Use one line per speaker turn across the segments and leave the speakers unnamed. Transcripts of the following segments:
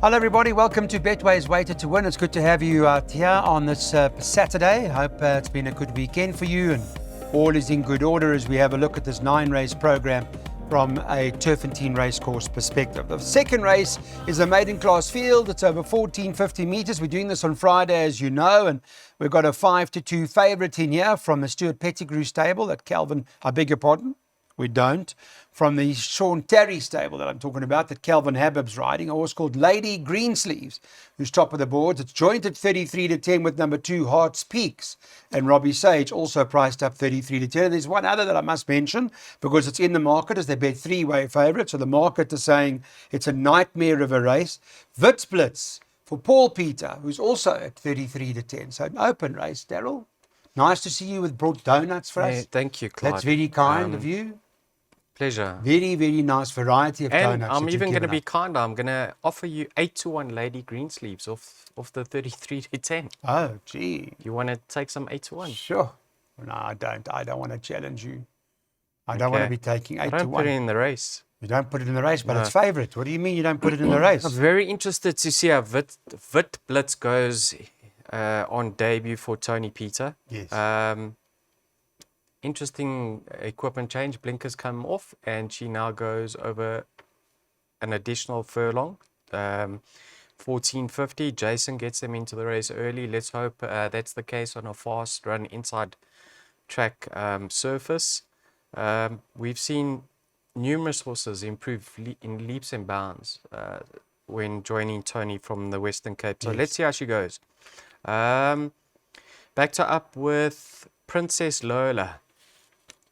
Hello everybody, welcome to Betway's Weighted to Win. It's good to have you out here on this Saturday. I hope it's been a good weekend for you and all is in good order as we have a look at this 9-race program from a turffontein racecourse perspective. The second race is a maiden class field. It's over 1450 metres. We're doing this on Friday, as you know, and we've got a 5-2 favourite in here from the Stuart Pettigrew stable that Calvin, I beg your pardon, we don't. From the Sean Terry stable that I'm talking about, that Calvin Habib's riding, a horse called Lady Greensleeves, who's top of the boards. It's joint at 33-10 with number 2, Hearts Peaks. And Robbie Sage also priced up 33-10. There's one other that I must mention because it's in the market as they bet 3-way favourite. So the market is saying it's a nightmare of a race. Witsblitz for Paul Peter, who's also at 33-10. So an open race, Daryl. Nice to see you with brought donuts for us.
Thank you, Clyde.
That's very kind of you.
Pleasure.
Very, very nice variety of
and
donuts.
I'm even going to be kinder. I'm going to offer you 8-1 Lady Greensleeves off the 33-10.
Oh, gee.
You want to take some 8-1?
Sure. No, I don't. I don't want to challenge you. I don't want to be taking 8-1.
I don't put it in the race.
You don't put it in the race, but it's favourite. What do you mean you don't put it in the race?
I'm very interested to see how Witblitz goes on debut for Tony Peter.
Yes.
Interesting equipment change. Blinkers come off, and she now goes over an additional furlong. 1450. Jason gets them into the race early. Let's hope that's the case on a fast run inside track surface. We've seen numerous horses improve in leaps and bounds when joining Tony from the Western Cape. So let's see how she goes. Backed her up with Princess Lola.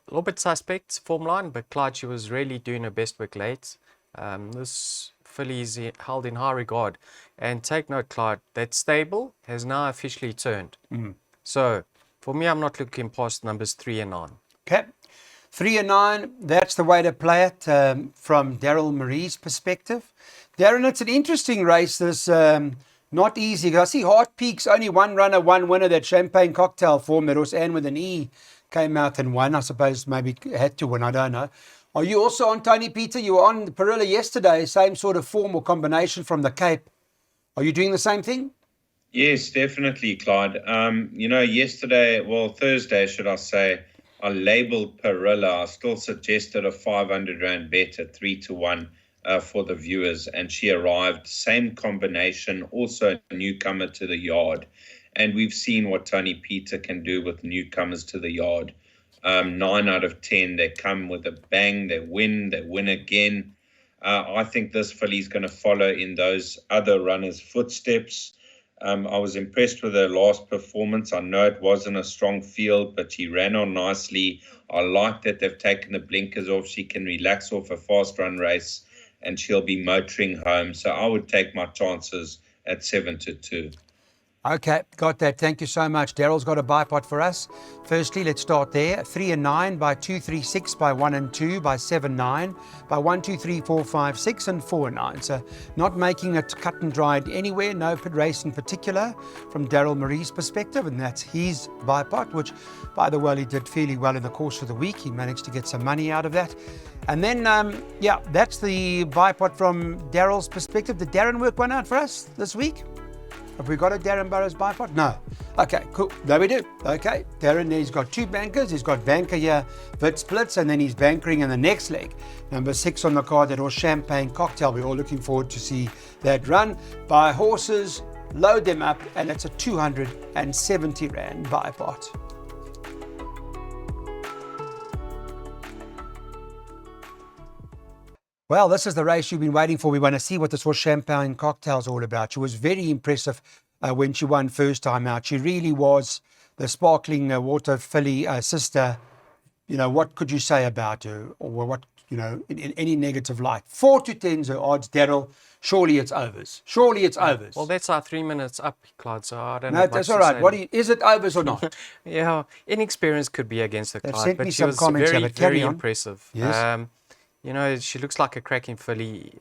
A little bit suspect form line, but Clyde, she was really doing her best work late. This filly is held in high regard. And take note, Clyde, that stable has now officially turned. So for me, I'm not looking past numbers 3 and 9.
Okay. 3 and 9, that's the way to play it from Daryl Marie's perspective. Darren, it's an interesting race. This not easy. I see Heart Peaks, only one runner, one winner, that Champagne Cocktail form, that was Anne with an E. Came out and won. I suppose maybe had to win. I don't know. Are you also on Tony Peter? You were on Perilla yesterday. Same sort of form or combination from the Cape. Are you doing the same thing?
Yes, definitely, Clyde. Yesterday, Thursday, should I say, I labelled Perilla. I still suggested a 500 Rand bet at 3-1 for the viewers. And she arrived. Same combination. Also a newcomer to the yard. And we've seen what Tony Peter can do with newcomers to the yard. 9 out of 10, they come with a bang, they win again. I think this filly's going to follow in those other runners' footsteps. I was impressed with her last performance. I know it wasn't a strong field, but she ran on nicely. I like that they've taken the blinkers off. She can relax off a fast run race, and she'll be motoring home. So I would take my chances at 7-2.
Okay, got that. Thank you so much. Daryl's got a buy pot for us. Firstly, let's start there. 3 and 9 by 2, 3, 6 by 1 and 2 by 7, 9 by 1, 2, 3, 4, 5, 6 and 4 and 9. So not making it cut and dried anywhere. No race in particular from Daryl Marie's perspective, and that's his buy pot, which, by the way, he did fairly well in the course of the week. He managed to get some money out of that. And then, that's the buy pot from Daryl's perspective. Did Darren work one out for us this week? Have we got a Darren Burrows buy pot? No. Okay, cool. There we do. Okay, Darren, he's got 2 bankers. He's got banker here, Witsblitz, and then he's bankering in the next leg. Number 6 on the card, that was Champagne Cocktail. We're all looking forward to see that run. Buy horses, load them up, and it's a 270 Rand buy pot. Well, this is the race you've been waiting for. We want to see what this horse Champagne Cocktail's all about. She was very impressive when she won first time out. She really was the sparkling water filly sister. What could you say about her? Or what, in any negative light? 4-10's her odds, Daryl. Surely it's overs.
Well, that's our 3 minutes up, Clyde, so I don't know.
No, that's all right. Is it overs or not?
Yeah, inexperience could be against the Clyde, but she was very impressive.
Yes.
She looks like a cracking filly.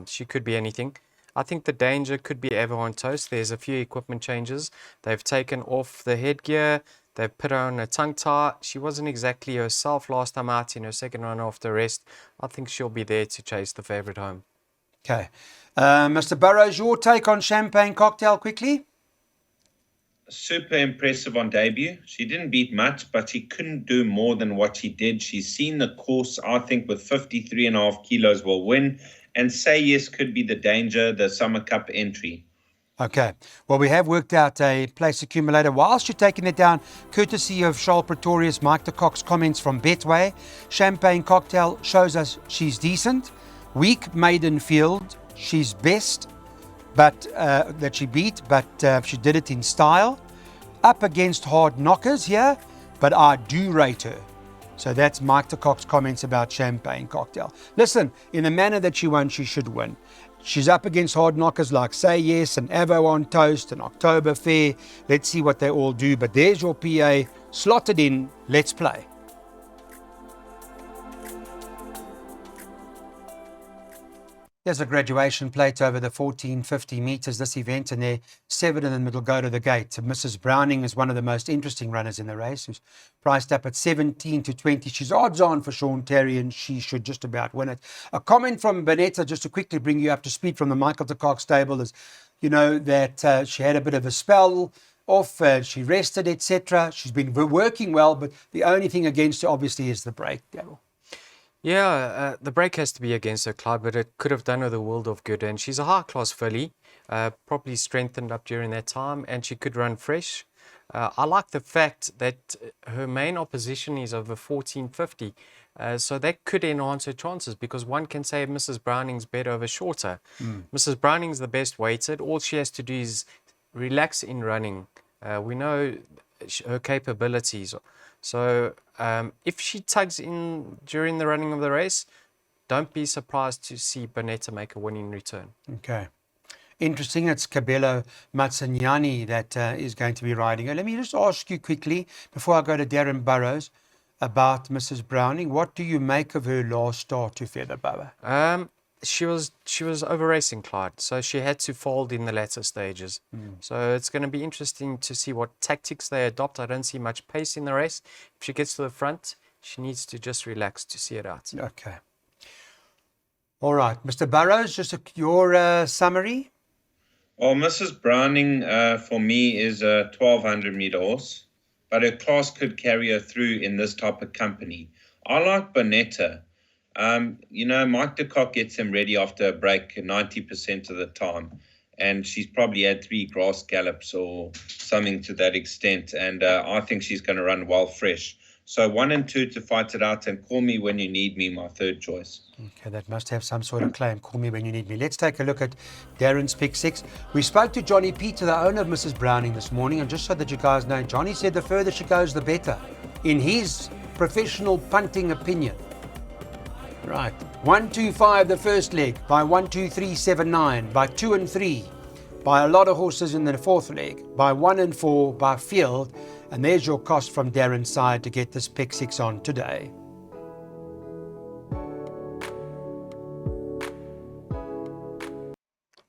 She could be anything. I think the danger could be Avon Toast. There's a few equipment changes. They've taken off the headgear. They've put her on a tongue tie. She wasn't exactly herself last time out in her second run after rest. I think she'll be there to chase the favourite home.
Okay. Mr. Burrows, your take on Champagne Cocktail quickly?
Super impressive on debut. She didn't beat much, but she couldn't do more than what she did. She's seen the course, I think, with 53.5 kilos will win. And Say Yes could be the danger, the Summer Cup entry.
Okay. Well, we have worked out a place accumulator. Whilst you're taking it down, courtesy of Charles Pretorius, Mike de Kock's comments from Betway, Champagne Cocktail shows us she's decent. Weak maiden field, she's best, but that she beat, but she did it in style. Up against hard knockers here, but I do rate her. So that's Mike de Kock's comments about Champagne Cocktail. Listen, in the manner that she won, she should win. She's up against hard knockers like Say Yes and Avo on Toast and October Fair. Let's see what they all do. But there's your PA slotted in. Let's play. There's a graduation plate over the 1450 metres this event, and there 7 in the middle go to the gate. Mrs. Browning is one of the most interesting runners in the race, who's priced up at 17 to 20. She's odds on for Sean Terry, and she should just about win it. A comment from Bonetta, just to quickly bring you up to speed from the Michael de Kock stable, is, you know, that she had a bit of a spell off, she rested, etc. She's been working well, but the only thing against her, obviously, is the break, Daryl.
Yeah, the break has to be against her, Clyde, but it could have done her the world of good. And she's a high-class filly, probably strengthened up during that time, and she could run fresh. I like the fact that her main opposition is over 1450, so that could enhance her chances, because one can say Mrs. Browning's better over shorter. Mrs. Browning's the best weighted. All she has to do is relax in running. We know her capabilities. So if she tugs in during the running of the race, don't be surprised to see Bonetta make a winning return.
Okay. Interesting. It's Cabello Mazzaniani that is going to be riding her. Let me just ask you quickly, before I go to Darren Burrows, about Mrs. Browning. What do you make of her last start to Featherborough?
She was over racing, Clyde, so she had to fold in the latter stages. So it's going to be interesting to see what tactics they adopt. I don't see much pace in the race. If she gets to the front, she needs to just relax to see it out.
Okay. All right. Mr. Burrows, just your summary?
Well, Mrs. Browning, for me, is a 1200 meter horse, but her class could carry her through in this type of company. I like Bonetta. You know, Mike de Kock gets him ready after a break 90% of the time. And she's probably had 3 grass gallops or something to that extent. And I think she's going to run well fresh. So 1 and 2 to fight it out, and Call Me When You Need Me, my third choice.
Okay, that must have some sort of claim. Call Me When You Need Me. Let's take a look at Darren's pick 6. We spoke to Johnny Peter, the owner of Mrs. Browning, this morning. And just so that you guys know, Johnny said the further she goes, the better, in his professional punting opinion. Right. 1, 2, 5, the first leg. By 1, 2, 3, 7, 9. By 2 and 3. By a lot of horses in the fourth leg. By 1 and 4. By field. And there's your cost from Darren's side to get this pick 6 on today.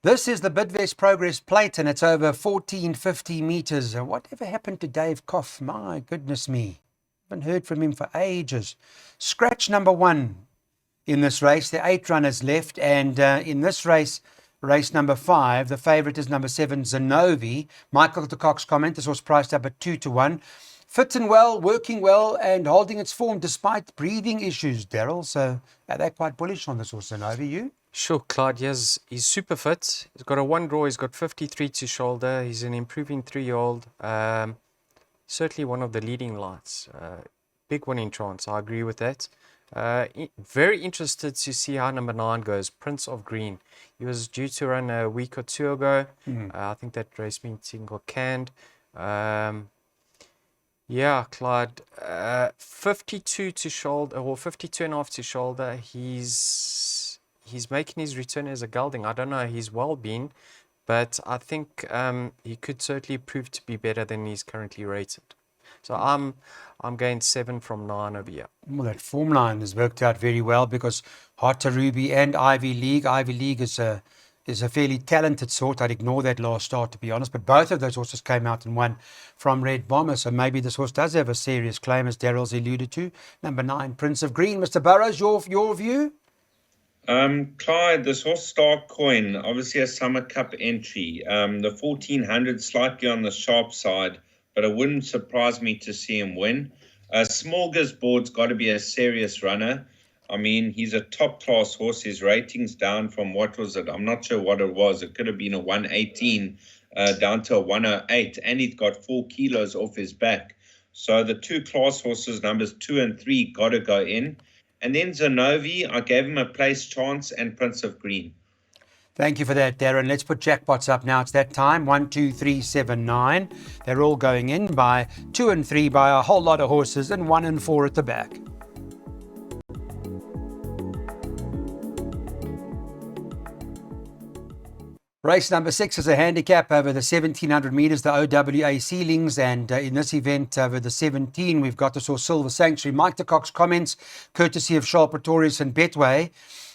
This is the Bidvest Progress Plate, and it's over 1450 metres. Whatever happened to Dave Koff? My goodness me. Haven't heard from him for ages. Scratch number 1 in this race. There are 8 runners left, and in this race, race number 5, the favourite is number 7, Zanovi. Michael de Kock's comment, this was priced up at 2 to 1. Fit and well, working well, and holding its form despite breathing issues, Daryl. So they're quite bullish on this horse, Zanovi. You?
Sure, Clyde. He's super fit. He's got a 1 draw. He's got 53 to shoulder. He's an improving 3-year-old. Certainly one of the leading lights. Big winning chance. I agree with that. Very interested to see how number 9 goes, Prince of Green. He was due to run a week or 2 ago. I think that race meeting got canned. Yeah, Clyde, 52 to shoulder, or 52 and a half to shoulder. He's making his return as a gelding. I don't know his well-being, but I think he could certainly prove to be better than he's currently rated. So I'm going 7 from 9 over here.
Well, that form line has worked out very well, because Hotta Ruby and Ivy League. Ivy League is a fairly talented sort. I'd ignore that last start, to be honest. But both of those horses came out and won from Red Bomber. So maybe this horse does have a serious claim, as Daryl's alluded to. Number 9, Prince of Green. Mr. Burrows, your view?
Clyde, this horse Star Coin, obviously a Summer Cup entry. The 1400 slightly on the sharp side, but it wouldn't surprise me to see him win. Smorgasbord's got to be a serious runner. I mean, he's a top-class horse. His rating's down from, what was it? I'm not sure what it was. It could have been a 118 down to a 108, and he's got 4 kilos off his back. So the two class horses, numbers 2 and 3, got to go in. And then Zanovi, I gave him a place chance, and Prince of Green.
Thank you for that, Darren. Let's put jackpots up now. It's that time. 1, 2, 3, 7, 9. They're all going in by 2 and 3 by a whole lot of horses, and 1 and 4 at the back. Race number 6 is a handicap over the 1700 metres, the OWA ceilings, and in this event over the 17, we've got the Silver Sanctuary. Mike de Kock's comments, courtesy of Charles Pretorius and Betway,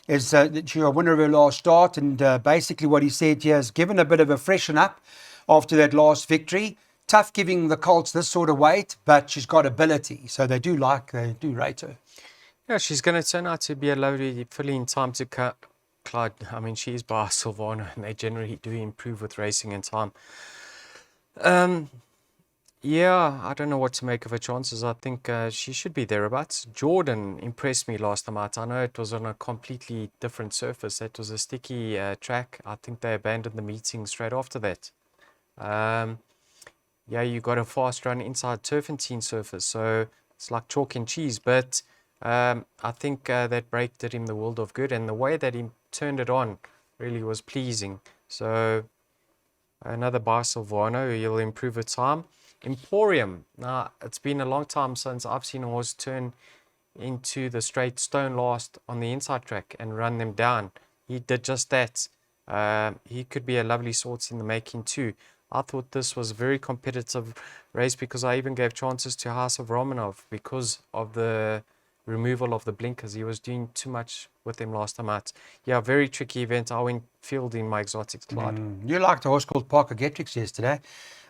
is that you're a winner of her last start, and basically what he said here is given a bit of a freshen up after that last victory. Tough giving the colts this sort of weight, but she's got ability, so they do rate her.
Yeah, she's going to turn out to be a lovely filly in time to cut. Clyde, I mean, she's by Silvana, and they generally do improve with racing in time. Yeah, I don't know what to make of her chances. I think she should be thereabouts. Jordan impressed me last time out. I know it was on a completely different surface. That was a sticky track. I think they abandoned the meeting straight after that. Yeah, you got a fast run inside turffontein surface, so it's like chalk and cheese. But I think that break did him the world of good, and the way that he turned it on really was pleasing. So another by Silvano, he'll improve with time. Emporium, now it's been a long time since I've seen a horse turn into the straight stone last on the inside track and run them down. He did just that. He could be a lovely sort in the making too. I thought this was a very competitive race because I even gave chances to House of Romanov because of the removal of the blinkers. He was doing too much with them last time out. Yeah, very tricky event. I went field in my exotics, Clyde.
You liked a horse called Parker Getrix yesterday,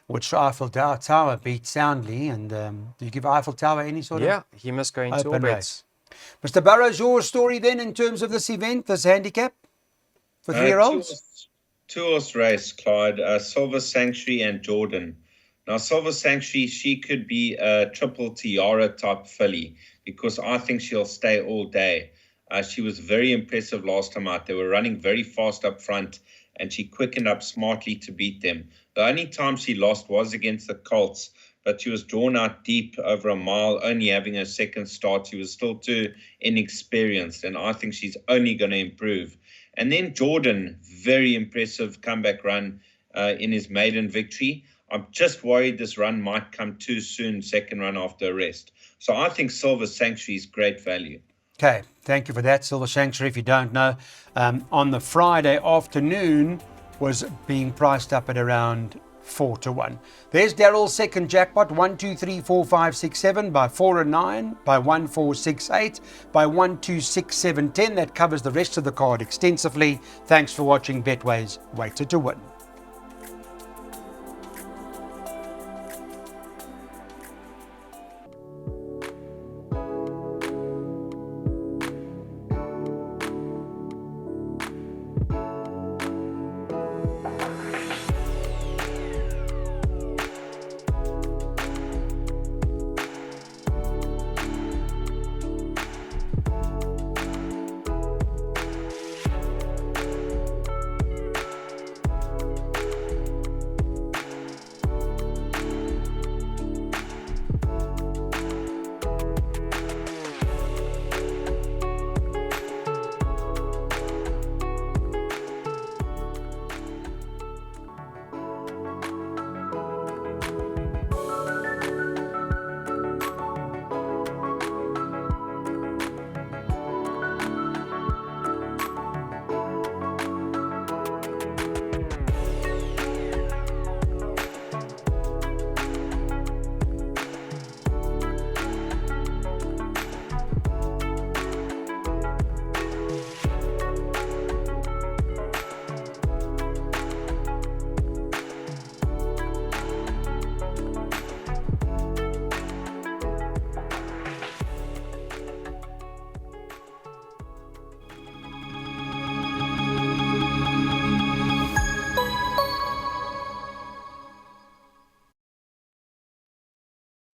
which Eiffel Tower beat soundly. And do you give Eiffel Tower any sort of?
Yeah, he must go into
open
orbits.
Mr. Burrows, your story then in terms of this event, this handicap for 3-year-olds?
Two-horse race, Clyde. Silver Sanctuary and Jordan. Now, Silver Sanctuary, she could be a triple tiara type filly because I think she'll stay all day. She was very impressive last time out. They were running very fast up front, and she quickened up smartly to beat them. The only time she lost was against the Colts, but she was drawn out deep over a mile, only having her second start. She was still too inexperienced, and I think she's only going to improve. And then Jordan, very impressive comeback run in his maiden victory. I'm just worried this run might come too soon, second run after a rest. So I think Silver Sanctuary is great value.
Okay, thank you for that. Silver Sanctuary, if you don't know, on the Friday afternoon was being priced up at around 4-1. There's Daryl's second jackpot, 1, 2, 3, 4, 5, 6, 7, by 4 and 9, by 1, 4, 6, 8, by 1, 2, 6, 7, 10. That covers the rest of the card extensively. Thanks for watching Betway's Weighted to Win.